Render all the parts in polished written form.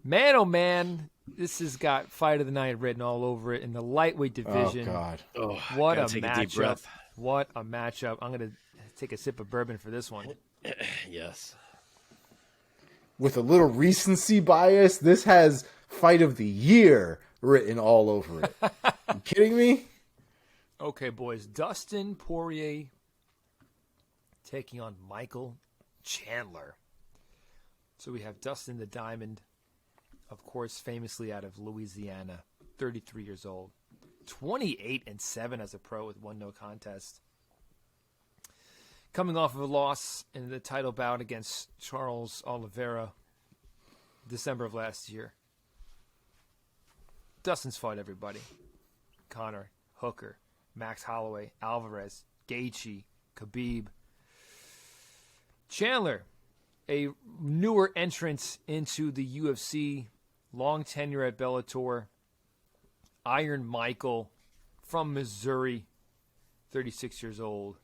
Man, oh man, this has got fight of the night written all over it in the lightweight division. Oh, God. Oh, What a gotta take a deep matchup. breath. What a matchup. I'm going to take a sip of bourbon for this one. Yes. With a little recency bias, this has fight of the year written all over it. You kidding me? Okay, boys. Dustin Poirier taking on Michael Chandler. So we have Dustin the Diamond, of course, famously out of Louisiana, 33 years old, 28-7 as a pro with one no contest. Coming off of a loss in the title bout against Charles Oliveira, December of last year. Dustin's fought everybody. Conor, Hooker, Max Holloway, Alvarez, Gaethje, Khabib. Chandler, a newer entrant into the UFC, long tenure at Bellator. Iron Michael from Missouri, 36 years old.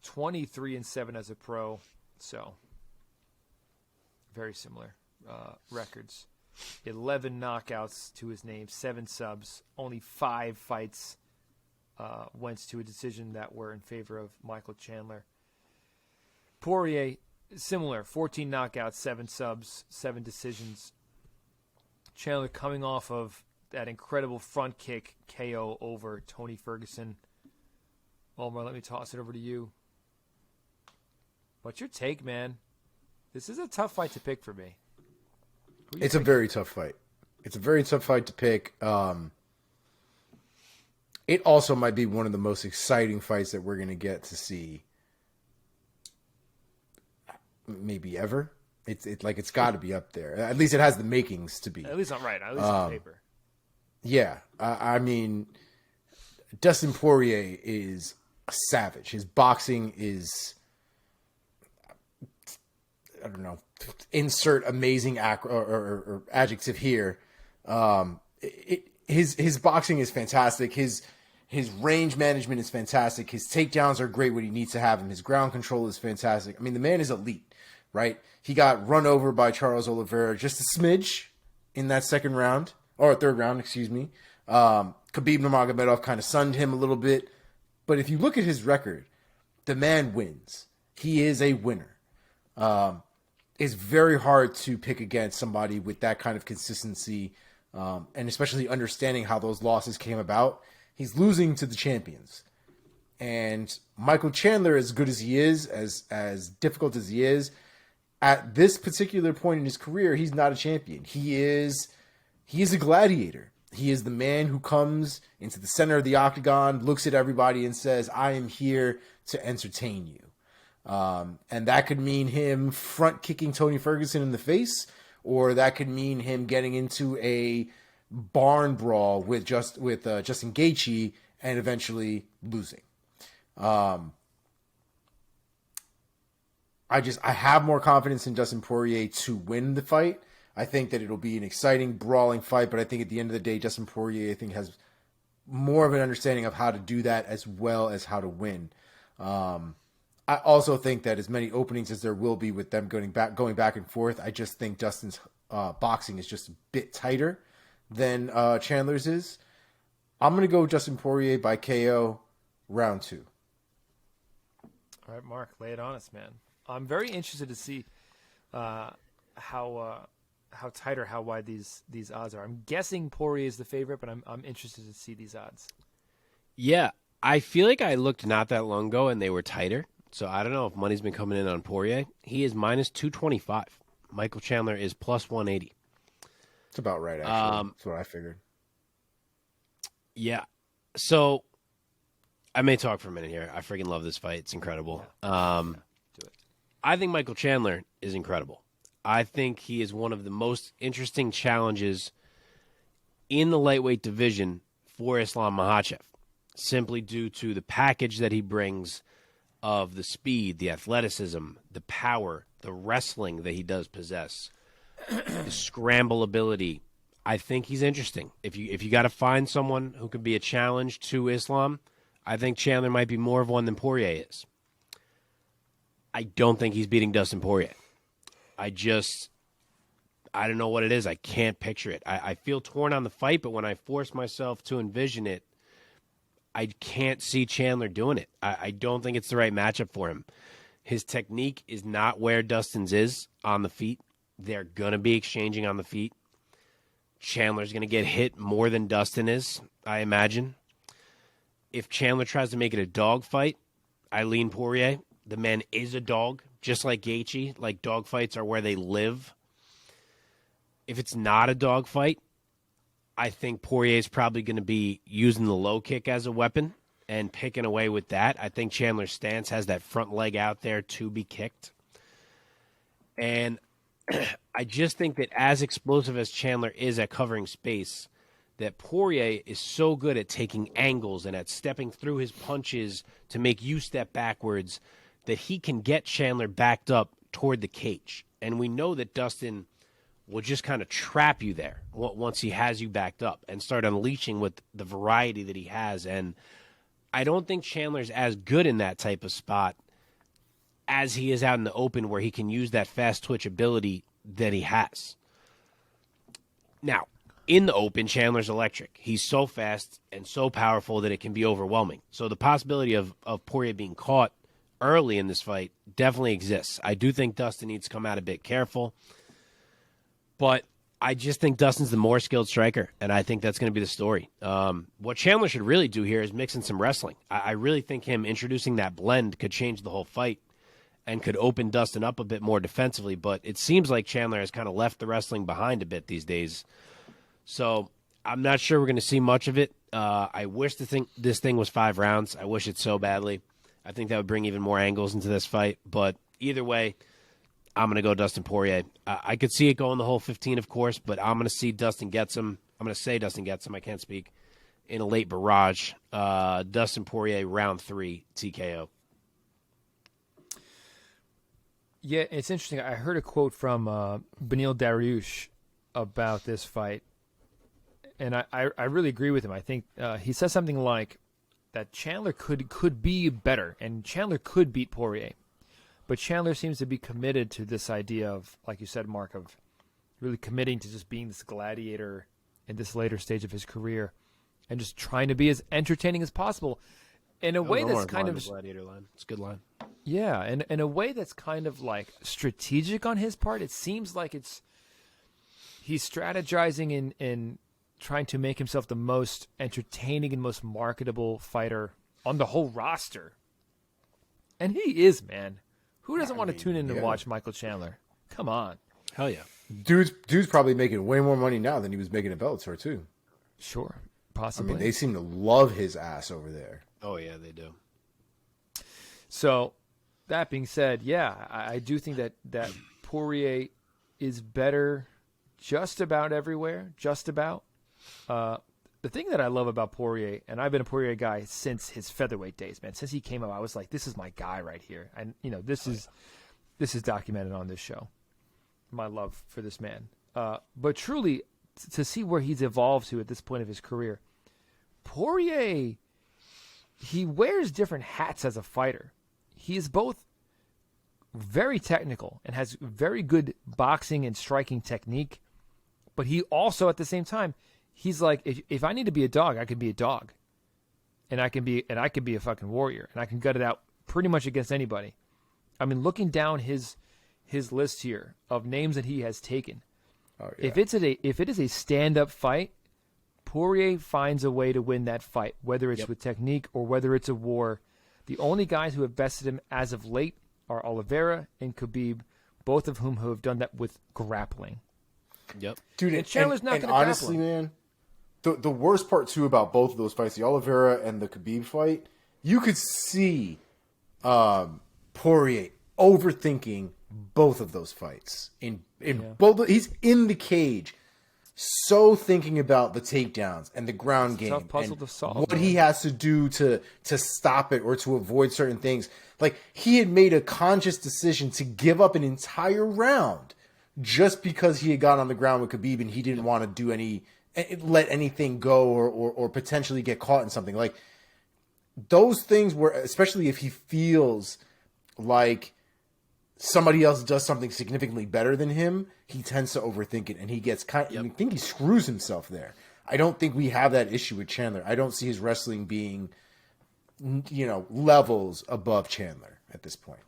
23-7 as a pro, so very similar records. 11 knockouts to his name, 7 subs. Only 5 fights went to a decision that were in favor of Michael Chandler. Poirier, similar, 14 knockouts, 7 subs, 7 decisions. Chandler coming off of that incredible front kick KO over Tony Ferguson. Omar, let me toss it over to you. What's your take, man? This is a tough fight to pick for me. It's a very tough fight. It's a very tough fight to pick. It also might be one of the most exciting fights that we're going to get to see maybe ever. It's got to be up there. At least it has the makings to be. At least I'm right. At least on paper. Yeah. I mean, Dustin Poirier is a savage. His boxing is, I don't know, insert amazing or adjective here. His boxing is fantastic. His range management is fantastic. His takedowns are great when he needs to have them. His ground control is fantastic. I mean, the man is elite, right? He got run over by Charles Oliveira just a smidge in that third round, excuse me. Khabib Nurmagomedov kind of sunned him a little bit. But if you look at his record, the man wins. He is a winner. It's very hard to pick against somebody with that kind of consistency, and especially understanding how those losses came about. He's losing to the champions. And Michael Chandler, as good as he is, as difficult as he is, at this particular point in his career, he's not a champion. He is a gladiator. He is the man who comes into the center of the octagon, looks at everybody and says, I am here to entertain you. And that could mean him front kicking Tony Ferguson in the face, or that could mean him getting into a barn brawl with Justin Gaethje and eventually losing. I have more confidence in Dustin Poirier to win the fight. I think that it'll be an exciting, brawling fight, but I think at the end of the day, Dustin Poirier, I think, has more of an understanding of how to do that as well as how to win. I also think that as many openings as there will be with them going back and forth, I just think Dustin's boxing is just a bit tighter than Chandler's is. I'm going to go Dustin Poirier by KO round 2. All right, Mark, lay it on us, man. I'm very interested to see how tight or how wide these odds are. I'm guessing Poirier is the favorite, but I'm interested to see these odds. Yeah, I feel like I looked not that long ago and they were tighter. So I don't know if money's been coming in on Poirier. He is minus 225. Michael Chandler is plus 180. It's about right, actually. That's what I figured. Yeah. So I may talk for a minute here. I freaking love this fight. It's incredible. Do it. I think Michael Chandler is incredible. I think he is one of the most interesting challenges in the lightweight division for Islam Makhachev, simply due to the package that he brings of the speed, the athleticism, the power, the wrestling that he does possess, the scramble ability. I think he's interesting. If you got to find someone who could be a challenge to Islam, I think Chandler might be more of one than Poirier is. I don't think he's beating Dustin Poirier. I I don't know what it is. I can't picture it. I feel torn on the fight, but when I force myself to envision it, I can't see Chandler doing it. I don't think it's the right matchup for him. His technique is not where Dustin's is on the feet. They're going to be exchanging on the feet. Chandler's going to get hit more than Dustin is, I imagine. If Chandler tries to make it a dog fight, I lean Poirier. The man is a dog, just like Gaethje. Like, dog fights are where they live. If it's not a dog fight, I think Poirier is probably going to be using the low kick as a weapon and picking away with that. I think Chandler's stance has that front leg out there to be kicked. And I just think that as explosive as Chandler is at covering space, that Poirier is so good at taking angles and at stepping through his punches to make you step backwards that he can get Chandler backed up toward the cage. And we know that Dustin will just kind of trap you there once he has you backed up and start unleashing with the variety that he has. And I don't think Chandler's as good in that type of spot as he is out in the open where he can use that fast twitch ability that he has. Now, in the open, Chandler's electric. He's so fast and so powerful that it can be overwhelming. So the possibility of Poirier being caught early in this fight definitely exists. I do think Dustin needs to come out a bit careful. But I just think Dustin's the more skilled striker, and I think that's going to be the story. What Chandler should really do here is mix in some wrestling. I really think him introducing that blend could change the whole fight and could open Dustin up a bit more defensively, but it seems like Chandler has kind of left the wrestling behind a bit these days. So I'm not sure we're going to see much of it. I wish this thing was 5 rounds. I wish it so badly. I think that would bring even more angles into this fight, but either way, I'm going to go Dustin Poirier. I could see it going the whole 15, of course, but I'm going to see Dustin gets him. I'm going to say Dustin gets him. I can't speak. In a late barrage. Dustin Poirier, round 3, TKO. Yeah, it's interesting. I heard a quote from Beneil Dariush about this fight, and I really agree with him. I think he says something like that Chandler could be better, and Chandler could beat Poirier. But Chandler seems to be committed to this idea of, like you said, Mark, of really committing to just being this gladiator in this later stage of his career and just trying to be as entertaining as possible in a way that's kind of... gladiator line. It's a good line. Yeah, and in a way that's kind of like strategic on his part. It seems like he's strategizing in trying to make himself the most entertaining and most marketable fighter on the whole roster. And he is, man. Who doesn't want to tune in and watch Michael Chandler? Come on. Hell yeah. Dude's probably making way more money now than he was making at Bellator, too. Sure. I Possibly. mean, they seem to love his ass over there. Oh, yeah, they do. So, that being said, yeah, I do think that Poirier is better just about everywhere. Just about. The thing that I love about Poirier, and I've been a Poirier guy since his featherweight days, man. Since he came up, I was like, this is my guy right here. And, this is documented on this show. My love for this man. But truly, to see where he's evolved to at this point of his career, Poirier, he wears different hats as a fighter. He is both very technical and has very good boxing and striking technique, but he also, at the same time, he's like, if I need to be a dog, I can be a dog, and I can be a fucking warrior, and I can gut it out pretty much against anybody. I mean, looking down his list here of names that he has taken, if it is a stand up fight, Poirier finds a way to win that fight, whether it's with technique or whether it's a war. The only guys who have bested him as of late are Oliveira and Khabib, both of whom have done that with grappling. Yep, dude. And Chandler's not going to honestly, man. The worst part, too, about both of those fights, the Oliveira and the Khabib fight, you could see Poirier overthinking both of those fights. Both, he's in the cage, so thinking about the takedowns and the ground game tough puzzle and to solve, what he has to do to stop it or to avoid certain things. Like, he had made a conscious decision to give up an entire round just because he had got on the ground with Khabib and he didn't want to do let anything go or potentially get caught in something. Like, those things where, especially if he feels like somebody else does something significantly better than him, he tends to overthink it, and he gets I think he screws himself there. I don't think we have that issue with Chandler. I don't see his wrestling being, levels above Chandler at this point.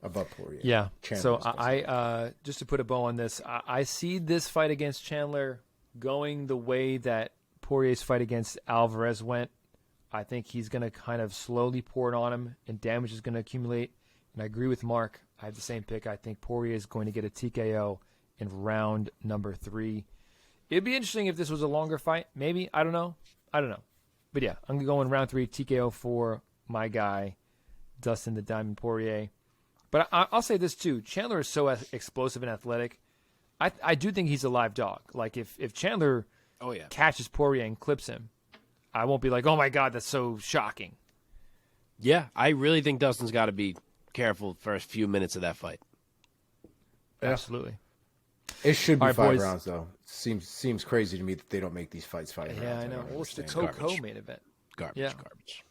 Above Poirier. Yeah. Chandler So especially. I just to put a bow on this, I see this fight against Chandler going the way that Poirier's fight against Alvarez went. I think he's going to kind of slowly pour it on him, and damage is going to accumulate. And I agree with Mark. I have the same pick. I think Poirier is going to get a TKO in round number 3. It'd be interesting if this was a longer fight. Maybe. I don't know. But yeah, I'm going to go in round 3 TKO for my guy, Dustin the Diamond Poirier. But I'll say this too. Chandler is so explosive and athletic. I do think he's a live dog. Like if Chandler catches Poirier and clips him, I won't be like, oh my God, that's so shocking. Yeah, I really think Dustin's got to be careful for a few minutes of that fight. Yeah. Absolutely. It should be All right, 5 boys. rounds, though. Seems crazy to me that they don't make these fights 5 rounds. Yeah, I don't know. Well, it's the understand. Coco main event. Garbage. Yeah. Garbage.